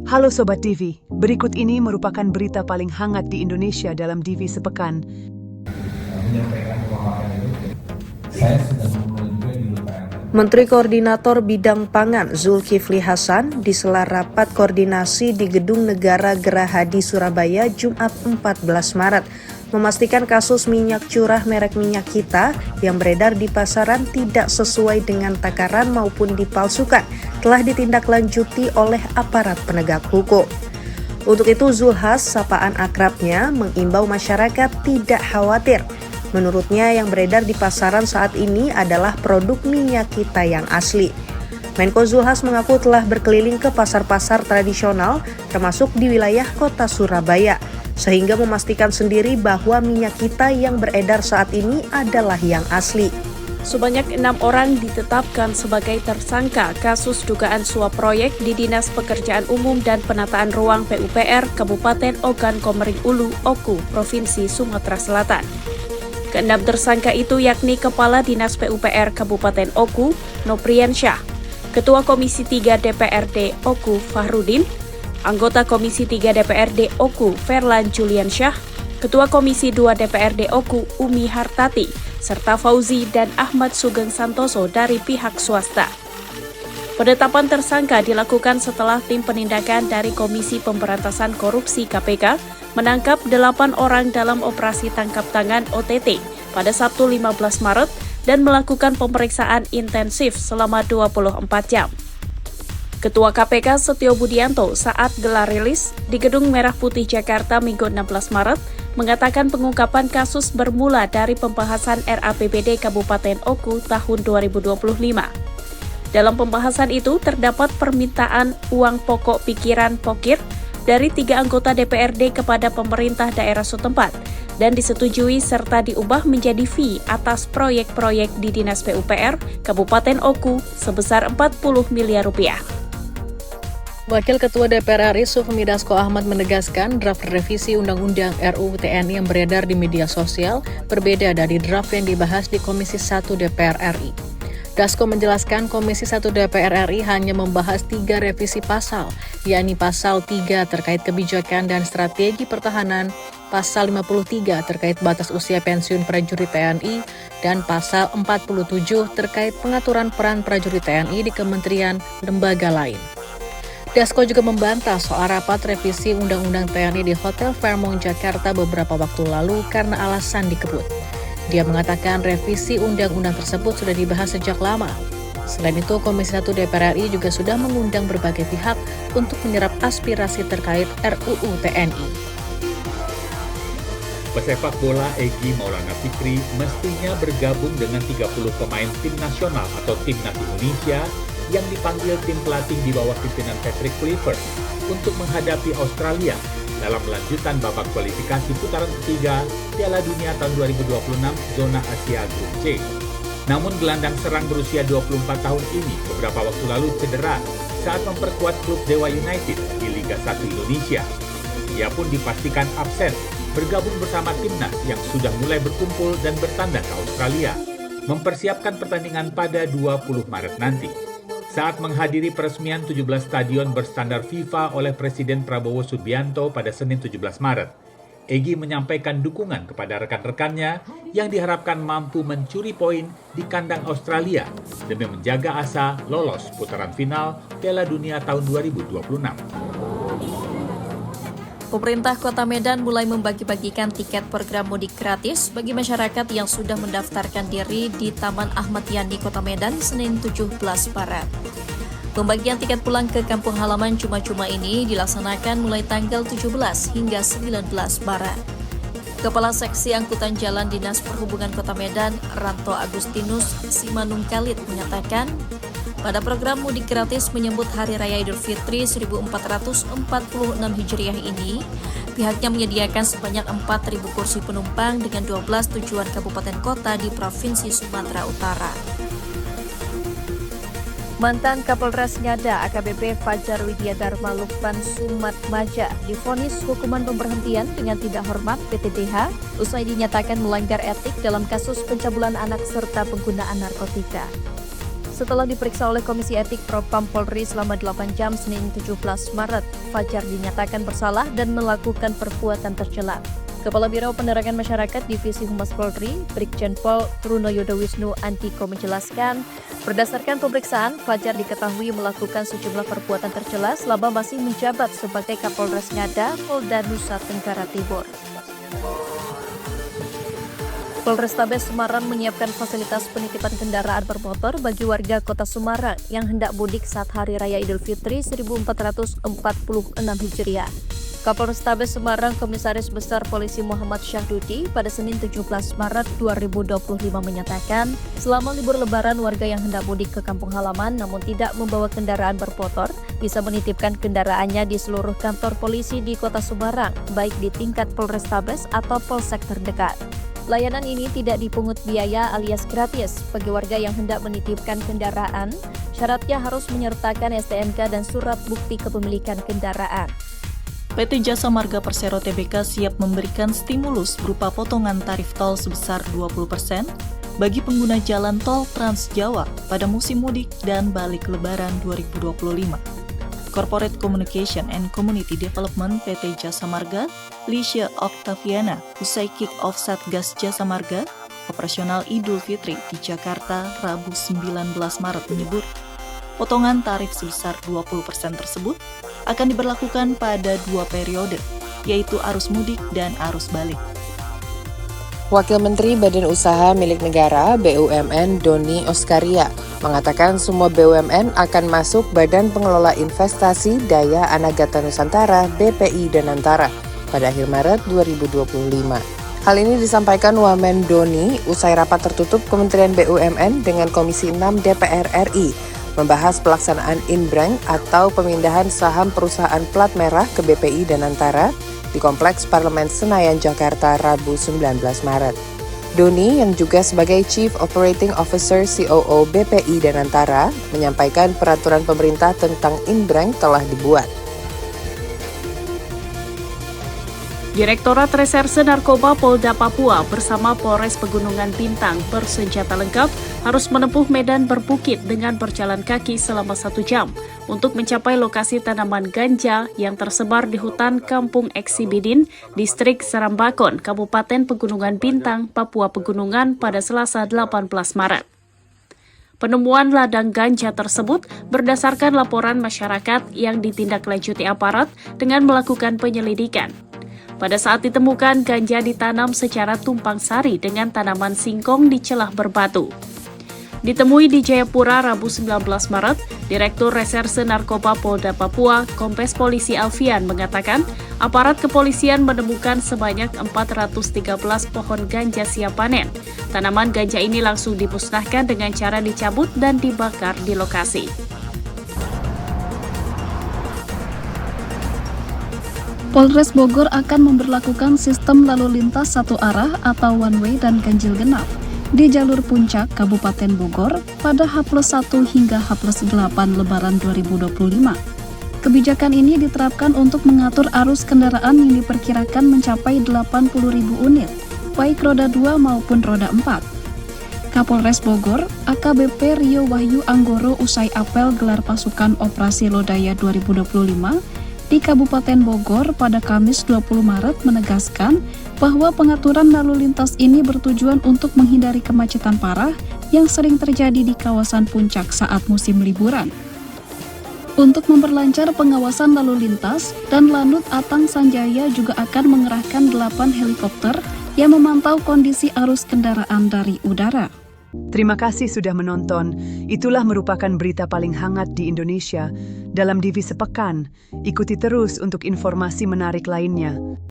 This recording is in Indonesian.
Halo Sobat Divi, berikut ini merupakan berita paling hangat di Indonesia dalam Divi sepekan. Menteri Koordinator Bidang Pangan Zulkifli Hasan di sela rapat koordinasi di Gedung Negara Gerahadi Surabaya Jumat 14 Maret memastikan kasus minyak curah merek Minyak Kita yang beredar di pasaran tidak sesuai dengan takaran maupun dipalsukan telah ditindaklanjuti oleh aparat penegak hukum. Untuk itu Zulhas, sapaan akrabnya, mengimbau masyarakat tidak khawatir. Menurutnya yang beredar di pasaran saat ini adalah produk Minyak Kita yang asli. Menko Zulhas mengaku telah berkeliling ke pasar-pasar tradisional termasuk di wilayah kota Surabaya, sehingga memastikan sendiri bahwa minyak kita yang beredar saat ini adalah yang asli. Sebanyak 6 orang ditetapkan sebagai tersangka kasus dugaan suap proyek di Dinas Pekerjaan Umum dan Penataan Ruang PUPR Kabupaten Ogan Komering Ulu, Oku, Provinsi Sumatera Selatan. Keenam tersangka itu yakni Kepala Dinas PUPR Kabupaten Oku, Nopriansyah, Ketua Komisi 3 DPRD Oku, Fahrudin, Anggota Komisi 3 DPRD Oku, Ferlan Juliansyah, Ketua Komisi 2 DPRD Oku, Umi Hartati, serta Fauzi dan Ahmad Sugeng Santoso dari pihak swasta. Penetapan tersangka dilakukan setelah tim penindakan dari Komisi Pemberantasan Korupsi KPK menangkap 8 orang dalam operasi tangkap tangan OTT pada Sabtu 15 Maret dan melakukan pemeriksaan intensif selama 24 jam. Ketua KPK Setio Budianto saat gelar rilis di Gedung Merah Putih Jakarta Minggu 16 Maret mengatakan pengungkapan kasus bermula dari pembahasan RAPBD Kabupaten Oku tahun 2025. Dalam pembahasan itu terdapat permintaan uang pokok pikiran pokir dari 3 anggota DPRD kepada pemerintah daerah setempat dan disetujui serta diubah menjadi fee atas proyek-proyek di Dinas PUPR Kabupaten Oku sebesar 40 miliar rupiah. Wakil Ketua DPR RI Sufmi Dasko Ahmad menegaskan draft revisi Undang-Undang RUU TNI yang beredar di media sosial berbeda dari draft yang dibahas di Komisi 1 DPR RI. Dasko menjelaskan Komisi 1 DPR RI hanya membahas 3 revisi pasal, yakni Pasal 3 terkait kebijakan dan strategi pertahanan, Pasal 53 terkait batas usia pensiun prajurit TNI, dan Pasal 47 terkait pengaturan peran prajurit TNI di kementerian lembaga lain. Dasko juga membantah soal rapat revisi Undang-Undang TNI di Hotel Fairmont Jakarta beberapa waktu lalu karena alasan dikebut. Dia mengatakan revisi undang-undang tersebut sudah dibahas sejak lama. Selain itu, Komisi 1 DPR RI juga sudah mengundang berbagai pihak untuk menyerap aspirasi terkait RUU TNI. Pesepak bola Egy Maulana Fikri mestinya bergabung dengan 30 pemain tim nasional atau Timnas Indonesia yang dipanggil tim pelatih di bawah pimpinan Patrick Kluivert untuk menghadapi Australia dalam lanjutan babak kualifikasi putaran ketiga Piala Dunia tahun 2026 zona Asia Grup C. Namun gelandang serang berusia 24 tahun ini beberapa waktu lalu cedera saat memperkuat klub Dewa United di Liga 1 Indonesia. Ia pun dipastikan absen bergabung bersama timnas yang sudah mulai berkumpul dan bertandang ke Australia, mempersiapkan pertandingan pada 20 Maret nanti. Saat menghadiri peresmian 17 stadion berstandar FIFA oleh Presiden Prabowo Subianto pada Senin 17 Maret, Egy menyampaikan dukungan kepada rekan-rekannya yang diharapkan mampu mencuri poin di kandang Australia demi menjaga asa lolos putaran final Piala Dunia tahun 2026. Pemerintah Kota Medan mulai membagi-bagikan tiket program mudik gratis bagi masyarakat yang sudah mendaftarkan diri di Taman Ahmad Yani Kota Medan Senin 17 Maret. Pembagian tiket pulang ke kampung halaman cuma-cuma ini dilaksanakan mulai tanggal 17 hingga 19 Maret. Kepala Seksi Angkutan Jalan Dinas Perhubungan Kota Medan, Ranto Agustinus Simanungkalit menyatakan, pada program mudik gratis menyambut Hari Raya Idul Fitri 1446 Hijriah ini, pihaknya menyediakan sebanyak 4.000 kursi penumpang dengan 12 tujuan kabupaten kota di Provinsi Sumatera Utara. Mantan Kapolres Ngada AKBP Fajar Widya Dharma Lukman Sumat Maja divonis hukuman pemberhentian dengan tidak hormat PTDH usai dinyatakan melanggar etik dalam kasus pencabulan anak serta penggunaan narkotika. Setelah diperiksa oleh Komisi Etik Propam Polri selama 8 jam Senin 17 Maret, Fajar dinyatakan bersalah dan melakukan perbuatan tercela. Kepala Biro Penerangan Masyarakat Divisi Humas Polri, Brigjen Pol Truno Yodowisnu Andiko menjelaskan, berdasarkan pemeriksaan, Fajar diketahui melakukan sejumlah perbuatan tercela selama masih menjabat sebagai Kapolres Ngada, Polda Nusa Tenggara Timur. Polrestabes Semarang menyiapkan fasilitas penitipan kendaraan bermotor bagi warga Kota Semarang yang hendak mudik saat Hari Raya Idul Fitri 1446 Hijriah. Kapolrestabes Semarang Komisaris Besar Polisi Muhammad Syahdudi pada Senin 17 Maret 2025 menyatakan, selama libur Lebaran warga yang hendak mudik ke kampung halaman namun tidak membawa kendaraan bermotor bisa menitipkan kendaraannya di seluruh kantor polisi di Kota Semarang, baik di tingkat Polrestabes atau Polsek terdekat. Layanan ini tidak dipungut biaya alias gratis bagi warga yang hendak menitipkan kendaraan. Syaratnya harus menyertakan STNK dan surat bukti kepemilikan kendaraan. PT Jasa Marga Persero Tbk siap memberikan stimulus berupa potongan tarif tol sebesar 20% bagi pengguna jalan tol Trans Jawa pada musim mudik dan balik Lebaran 2025. Corporate Communication and Community Development PT Jasa Marga, Lisha Octaviana, usai kick-off Satgas Jasa Marga, operasional Idul Fitri di Jakarta, Rabu 19 Maret menyebut, potongan tarif sebesar 20% tersebut akan diberlakukan pada 2 periode, yaitu arus mudik dan arus balik. Wakil Menteri Badan Usaha Milik Negara BUMN Doni Oskaria mengatakan semua BUMN akan masuk Badan Pengelola Investasi Daya Anagata Nusantara BPI Danantara pada akhir Maret 2025. Hal ini disampaikan Wamen Doni usai rapat tertutup Kementerian BUMN dengan Komisi 6 DPR RI membahas pelaksanaan inbrank atau pemindahan saham perusahaan plat merah ke BPI Danantara di Kompleks Parlemen Senayan, Jakarta, Rabu 19 Maret. Doni, yang juga sebagai Chief Operating Officer COO BPI Danantara, menyampaikan peraturan pemerintah tentang inbrank telah dibuat. Direktorat Reserse Narkoba Polda Papua bersama Polres Pegunungan Bintang bersenjata lengkap harus menempuh medan berbukit dengan berjalan kaki selama 1 jam untuk mencapai lokasi tanaman ganja yang tersebar di hutan Kampung Eksibidin, Distrik Sarambakon, Kabupaten Pegunungan Bintang, Papua Pegunungan pada Selasa 18 Maret. Penemuan ladang ganja tersebut berdasarkan laporan masyarakat yang ditindaklanjuti aparat dengan melakukan penyelidikan. Pada saat ditemukan, ganja ditanam secara tumpang sari dengan tanaman singkong di celah berbatu. Ditemui di Jayapura Rabu 19 Maret, Direktur Reserse Narkoba Polda Papua, Kombes Polisi Alfian mengatakan, aparat kepolisian menemukan sebanyak 413 pohon ganja siap panen. Tanaman ganja ini langsung dimusnahkan dengan cara dicabut dan dibakar di lokasi. Polres Bogor akan memberlakukan sistem lalu lintas satu arah atau one way dan ganjil genap di jalur puncak Kabupaten Bogor pada H+1 hingga H+8 Lebaran 2025. Kebijakan ini diterapkan untuk mengatur arus kendaraan yang diperkirakan mencapai 80.000 unit, baik roda 2 maupun roda 4. Kapolres Bogor, AKBP Rio Wahyu Anggoro usai apel gelar pasukan Operasi Lodaya 2025, di Kabupaten Bogor pada Kamis 20 Maret menegaskan bahwa pengaturan lalu lintas ini bertujuan untuk menghindari kemacetan parah yang sering terjadi di kawasan puncak saat musim liburan. Untuk memperlancar pengawasan lalu lintas, dan Lanut Atang Sanjaya juga akan mengerahkan 8 helikopter yang memantau kondisi arus kendaraan dari udara. Terima kasih sudah menonton. Itulah merupakan berita paling hangat di Indonesia dalam DV sepekan. Ikuti terus untuk informasi menarik lainnya.